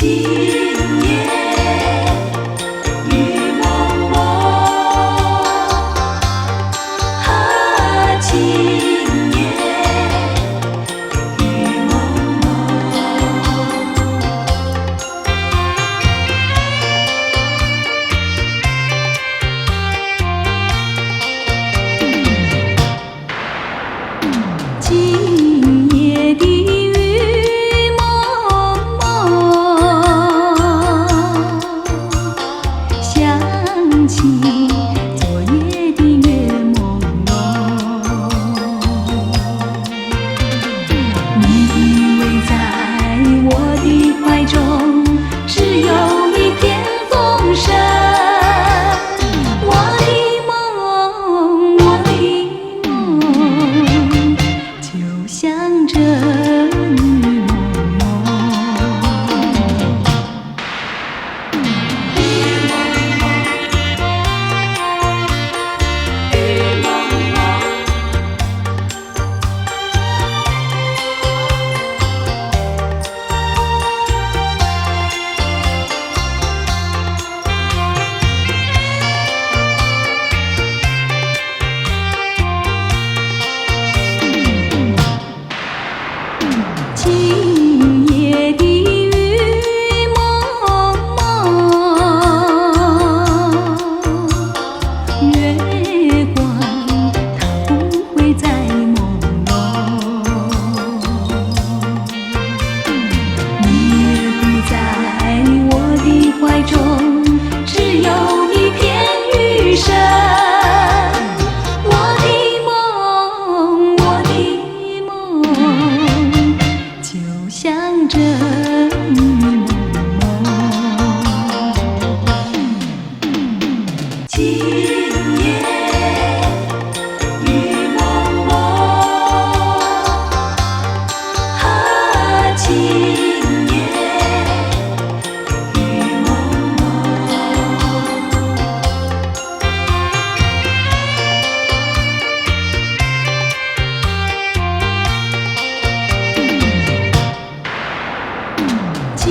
今夜雨蒙蒙，啊，今夜雨蒙蒙。今夜的雨蒙蒙，想起昨夜的月朦胧。你依偎在我的怀中，只有一片风声。我的梦，我的梦，就像这雨蒙蒙。雨蒙蒙，雨蒙蒙。今夜的雨蒙蒙，月光它不会再朦胧。你也不在我的怀中，只有一片雨声。我的梦，我的梦，就像这雨蒙蒙。今夜雨蒙蒙，啊，今夜雨蒙蒙。今